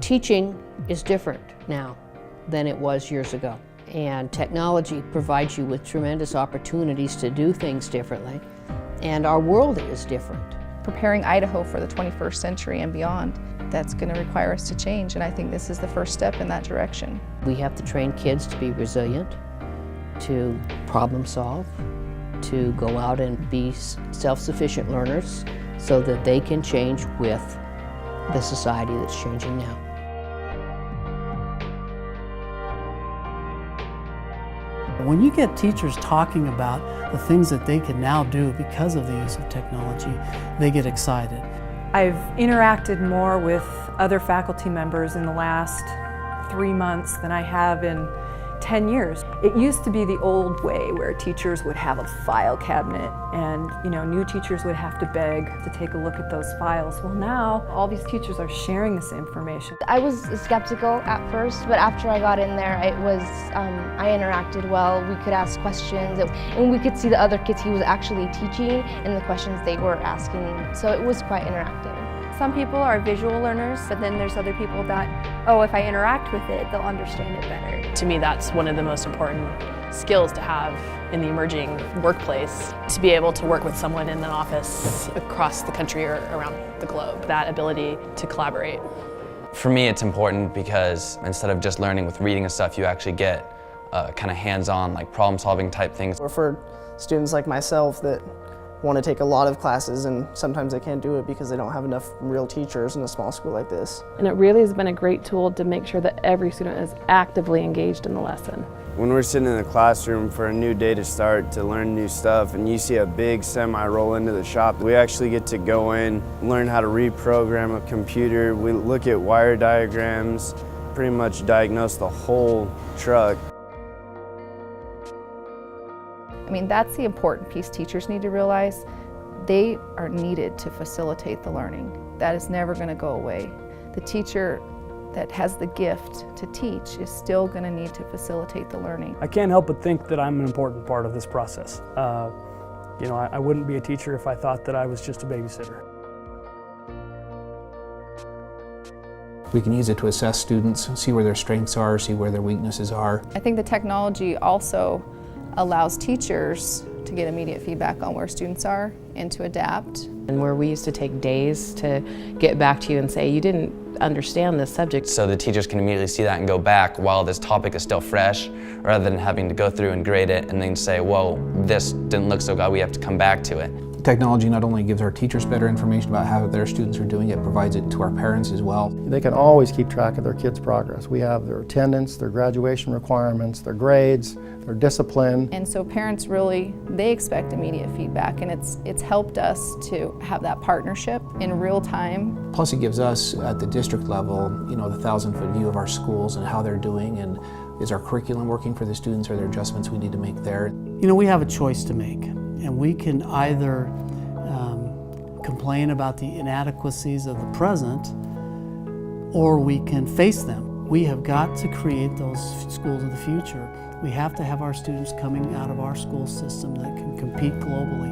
Teaching is different now than it was years ago. And technology provides you with tremendous opportunities to do things differently. And our world is different. Preparing Idaho for the 21st century and beyond, that's going to require us to change, and I think this is the first step in that direction. We have to train kids to be resilient, to problem solve, to go out and be self-sufficient learners so that they can change with the society that's changing now. When you get teachers talking about the things that they can now do because of the use of technology, they get excited. I've interacted more with other faculty members in the last 3 months than I have in 10 years. It used to be the old way where teachers would have a file cabinet and new teachers would have to beg to take a look at those files. Well, now all these teachers are sharing this information. I was skeptical at first, but after I got in there, I interacted well. We could ask questions and we could see the other kids he was actually teaching and the questions they were asking. So it was quite interactive. Some people are visual learners, but then there's other people that, oh, if I interact with it, they'll understand it better. To me, that's one of the most important skills to have in the emerging workplace, to be able to work with someone in an office across the country or around the globe, that ability to collaborate. For me, it's important because instead of just learning with reading and stuff, you actually get kind of hands-on, like problem-solving type things. Or for students like myself that want to take a lot of classes and sometimes they can't do it because they don't have enough real teachers in a small school like this. And it really has been a great tool to make sure that every student is actively engaged in the lesson. When we're sitting in the classroom for a new day to start to learn new stuff and you see a big semi roll into the shop, we actually get to go in, learn how to reprogram a computer. We look at wire diagrams, pretty much diagnose the whole truck. I mean, that's the important piece teachers need to realize. They are needed to facilitate the learning. That is never going to go away. The teacher that has the gift to teach is still going to need to facilitate the learning. I can't help but think that I'm an important part of this process. I wouldn't be a teacher if I thought that I was just a babysitter. We can use it to assess students, see where their strengths are, see where their weaknesses are. I think the technology also allows teachers to get immediate feedback on where students are and to adapt. And where we used to take days to get back to you and say, you didn't understand this subject. So the teachers can immediately see that and go back while this topic is still fresh, rather than having to go through and grade it and then say, whoa, this didn't look so good, we have to come back to it. Technology not only gives our teachers better information about how their students are doing, it provides it to our parents as well. They can always keep track of their kids' progress. We have their attendance, their graduation requirements, their grades, their discipline. And so parents really, they expect immediate feedback, and it's helped us to have that partnership in real time. Plus it gives us at the district level, the 1,000-foot view of our schools and how they're doing, and is our curriculum working for the students, or are there adjustments we need to make there? We have a choice to make. And we can either complain about the inadequacies of the present, or we can face them. We have got to create those schools of the future. We have to have our students coming out of our school system that can compete globally.